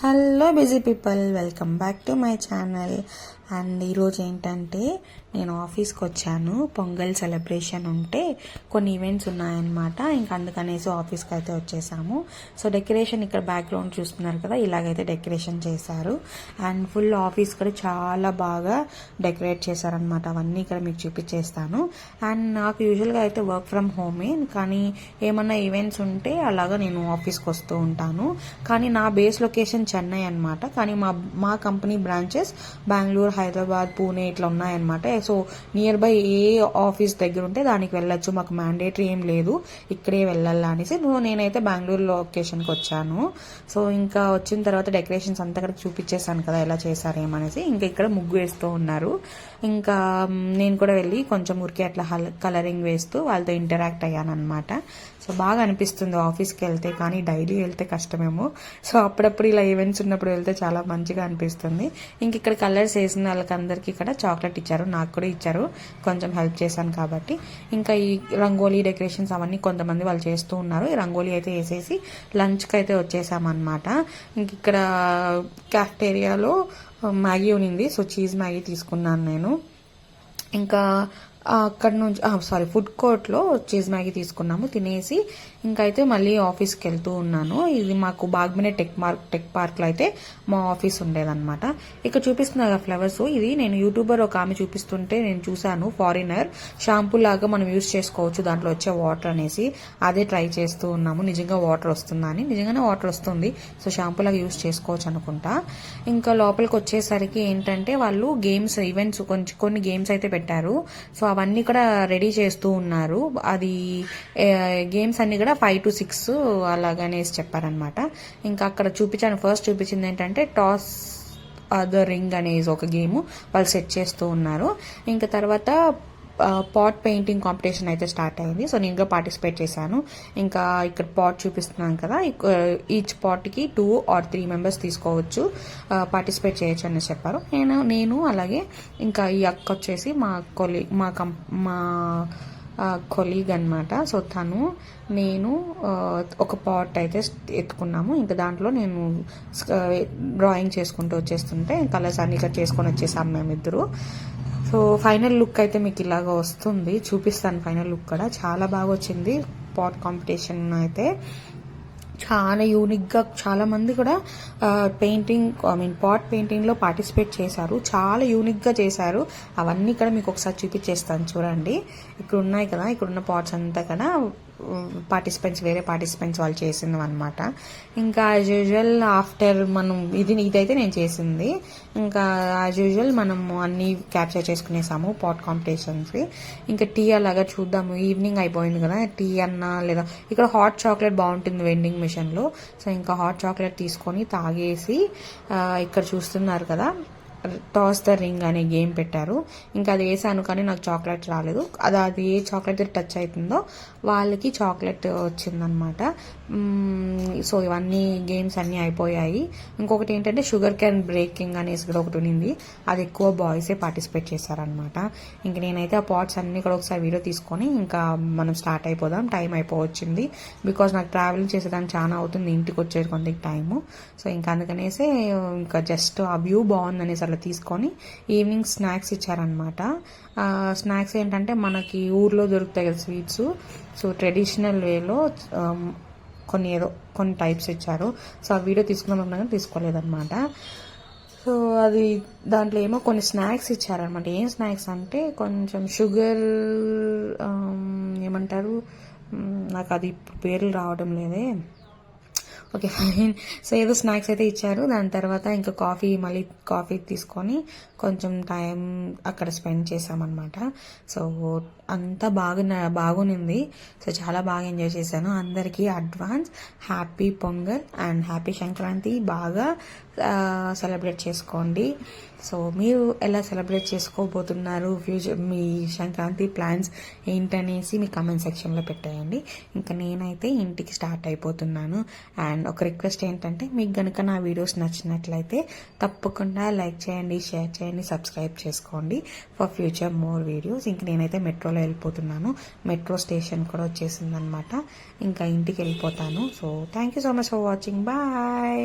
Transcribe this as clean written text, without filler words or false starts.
Hello busy people, welcome back to my channel. And ఈరోజు ఏంటంటే నేను ఆఫీస్కి వచ్చాను. పొంగల్ సెలబ్రేషన్ ఉంటే కొన్ని ఈవెంట్స్ ఉన్నాయన్నమాట. ఇంకా అందుకనేసి ఆఫీస్కి అయితే వచ్చేసాము. సో డెకరేషన్ ఇక్కడ బ్యాక్గ్రౌండ్ చూస్తున్నారు కదా, ఇలాగైతే డెకరేషన్ చేశారు. అండ్ ఫుల్ ఆఫీస్ కూడా చాలా బాగా డెకరేట్ చేశారనమాట. అవన్నీ ఇక్కడ మీకు చూపించేస్తాను. అండ్ నాకు యూజువల్గా అయితే వర్క్ ఫ్రమ్ హోమే, కానీ ఏమన్నా ఈవెంట్స్ ఉంటే అలాగా నేను ఆఫీస్కి వస్తూ ఉంటాను. కానీ నా బేస్ లొకేషన్ చెన్నై అనమాట. కానీ మా కంపెనీ బ్రాంచెస్ బెంగళూరు, హైదరాబాద్, పూణే ఇట్లా ఉన్నాయన్నమాట. So near by A office దగ్గర ఉంటే దానికి వెళ్ళొచ్చు. మాకు మ్యాండేటరీ ఏం లేదు ఇక్కడే వెళ్ళాలా అనేసి. నేనైతే బెంగళూరు లొకేషన్కి వచ్చాను. సో ఇంకా వచ్చిన తర్వాత డెకరేషన్స్ అంతా ఇక్కడ చూపించేసాను కదా ఎలా చేశారేమనేసి. ఇంకా ఇక్కడ ముగ్గు వేస్తూ ఉన్నారు. ఇంకా నేను కూడా వెళ్ళి కొంచెం ఊరికే అట్లా కలరింగ్ వేస్తూ వాళ్ళతో ఇంటరాక్ట్ అయ్యాను అనమాట. సో బాగా అనిపిస్తుంది ఆఫీస్కి వెళ్తే, కానీ డైలీ వెళ్తే కష్టమేమో. సో అప్పుడప్పుడు ఇలా ఈవెంట్స్ ఉన్నప్పుడు వెళ్తే చాలా మంచిగా అనిపిస్తుంది. ఇంక ఇక్కడ కలర్స్ వేసిన వాళ్ళకి అందరికీ ఇక్కడ చాక్లెట్ ఇచ్చారు, నాకు కూడా ఇచ్చారు, కొంచెం హెల్ప్ చేశాను కాబట్టి. ఇంకా ఈ రంగోలీ డెకరేషన్స్ అవన్నీ కొంతమంది వాళ్ళు చేస్తూ ఉన్నారు. ఈ రంగోలీ అయితే వేసేసి లంచ్కి అయితే వచ్చేసామన్నమాట. ఇంక ఇక్కడ క్యాఫ్టేరియాలో మ్యాగీ ఉనింది, సో చీజ్ మ్యాగీ తీసుకున్నాను నేను. ఇంకా అక్కడ నుంచి ఫుడ్ కోర్ట్లో చీజ్ మ్యాగీ తీసుకున్నాము, తినేసి ఇంకైతే మళ్ళీ ఆఫీస్కి వెళ్తూ ఉన్నాను. ఇది మాకు బాగ్మినే టెక్ పార్క్లో అయితే మా ఆఫీస్ ఉండేదన్నమాట. ఇక్కడ చూపిస్తున్నారు ఫ్లవర్స్. ఇది నేను యూట్యూబర్ ఒక ఆమె చూపిస్తుంటే నేను చూశాను, ఫారినర్ షాంపూ లాగా మనం యూజ్ చేసుకోవచ్చు దాంట్లో వచ్చే వాటర్ అనేసి. అదే ట్రై చేస్తూ ఉన్నాము. నిజంగా వాటర్ వస్తుందా అని. నిజంగానే వాటర్ వస్తుంది. సో షాంపూ లాగా యూజ్ చేసుకోవచ్చు అనుకుంటా. ఇంకా లోపలికి వచ్చేసరికి ఏంటంటే వాళ్ళు గేమ్స్ ఈవెంట్స్ కొన్ని గేమ్స్ అయితే పెట్టారు. సో అవన్నీ కూడా రెడీ చేస్తూ ఉన్నారు. అది గేమ్స్ అన్ని కూడా 5 to 6 అలాగనేసి చెప్పారనమాట. ఇంకా అక్కడ ఫస్ట్ చూపించింది ఏంటంటే టాస్ ద రింగ్ అనేసి ఒక గేమ్ వాళ్ళు సెట్ చేస్తూ ఉన్నారు. ఇంకా తర్వాత పాట్ పెయింటింగ్ కాంపిటీషన్ అయితే స్టార్ట్ అయింది. సో నేను కూడా పార్టిసిపేట్ చేశాను. ఇంకా ఇక్కడ పాట్ చూపిస్తున్నాను కదా, ఈచ్ పాట్కి 2 or 3 మెంబర్స్ తీసుకోవచ్చు, పార్టిసిపేట్ చేయొచ్చు అని చెప్పారు. నేను అలాగే ఇంకా ఈ అక్క వచ్చేసి మా కొలీగ్ అనమాట. సో తను నేను ఒక పాట్ అయితే ఎత్తుకున్నాము. ఇంకా దాంట్లో నేను డ్రాయింగ్ చేసుకుంటూ వచ్చేస్తుంటే కలర్స్ అన్ని ఇక్కడ చేసుకొని వచ్చేసాము మేమిద్దరు. సో ఫైనల్ లుక్ అయితే మీకు ఇలాగ వస్తుంది, చూపిస్తాను. ఫైనల్ లుక్ కూడా చాలా బాగా వచ్చింది. పాట్ కాంపిటీషన్ అయితే చాలా యూనిక్గా చాలా మంది కూడా పాట్ పెయింటింగ్లో పార్టిసిపేట్ చేశారు. చాలా యూనిక్గా చేశారు. అవన్నీ కూడా మీకు ఒకసారి చూపించేస్తాను చూడండి. ఇక్కడ ఉన్నాయి కదా, ఇక్కడున్న పాట్స్ అంతా కూడా వేరే పార్టిసిపెంట్స్ వాళ్ళు చేసింది అనమాట. ఇంకా యాజ్ యూజువల్ ఆఫ్టర్ మనం ఇదైతే నేను చేసింది. ఇంకా యాజ్ యూజువల్ మనము అన్నీ క్యాప్చర్ చేసుకునేసాము పాట్ కాంపిటీషన్స్కి. ఇంకా టీ అలాగా చూద్దాము, ఈవినింగ్ అయిపోయింది కదా. టీ అన్నా లేదా ఇక్కడ హాట్ చాక్లెట్ బాగుంటుంది వెండింగ్ మిషన్లో. సో ఇంకా హాట్ చాక్లెట్ తీసుకొని తాగేసి ఇక్కడ చూస్తున్నారు కదా టాస్ ద రింగ్ అనే గేమ్ పెట్టారు. ఇంకా అది వేసాను కానీ నాకు చాక్లెట్ రాలేదు. అది ఏ చాక్లెట్ టచ్ అవుతుందో వాళ్ళకి చాక్లెట్ వచ్చిందనమాట. సో ఇవన్నీ గేమ్స్ అన్నీ అయిపోయాయి. ఇంకొకటి ఏంటంటే షుగర్ క్యాన్ బ్రేకింగ్ అనేసి కూడా ఒకటి ఉంది. అది ఎక్కువ బాయ్సే పార్టిసిపేట్ చేశారనమాట. ఇంక నేనైతే ఆ పాట్స్ అన్నీ కూడా ఒకసారి వీడియో తీసుకొని ఇంకా మనం స్టార్ట్ అయిపోదాం, టైం అయిపోవచ్చింది. బికాజ్ నాకు ట్రావెలింగ్ చేసేదానికి చాలా అవుతుంది, ఇంటికి వచ్చేది కొంత టైము. సో ఇంకా అందుకనేసి ఇంకా జస్ట్ ఆ వ్యూ బాగుందనేసి అలా తీసుకొని ఈవినింగ్ స్నాక్స్ ఇచ్చారనమాట. స్నాక్స్ ఏంటంటే మనకి ఊర్లో దొరుకుతాయి కదా స్వీట్స్. సో ట్రెడిషనల్ వేలో కొన్ని టైప్స్ ఇచ్చారు. సో ఆ వీడియో తీసుకుందాం కానీ తీసుకోలేదన్నమాట. సో అది దాంట్లో ఏమో కొన్ని స్నాక్స్ ఇచ్చారనమాట. ఏం స్నాక్స్ అంటే కొంచెం షుగర్ ఏమంటారు, నాకు అది పేర్లు రావడం లేదే. Okay fine. సో ఏదో స్నాక్స్ అయితే ఇచ్చారు. దాని తర్వాత ఇంకా మళ్ళీ కాఫీ తీసుకొని కొంచెం టైం అక్కడ స్పెండ్ చేసామన్నమాట. సో అంతా బాగునింది. సో చాలా బాగా ఎంజాయ్ చేశాను. అందరికీ advance happy pongal and happy Sankranti. బాగా సెలబ్రేట్ చేసుకోండి. సో మీరు ఎలా సెలబ్రేట్ చేసుకోబోతున్నారు, మీ సంక్రాంతి ప్లాన్స్ ఏంటనేసి మీ కామెంట్ సెక్షన్లో పెట్టేయండి. ఇంకా నేనైతే ఇంటికి స్టార్ట్ అయిపోతున్నాను. అండ్ ఒక రిక్వెస్ట్ ఏంటంటే మీకు కనుక నా వీడియోస్ నచ్చినట్లయితే తప్పకుండా లైక్ చేయండి, షేర్ చేయండి, సబ్స్క్రైబ్ చేసుకోండి ఫర్ ఫ్యూచర్ మోర్ వీడియోస్. ఇంక నేనైతే మెట్రోలో వెళ్ళిపోతున్నాను. మెట్రో స్టేషన్ కూడా వచ్చేసిందనమాట. ఇంకా ఇంటికి వెళ్ళిపోతాను. So thank you so much for watching. Bye.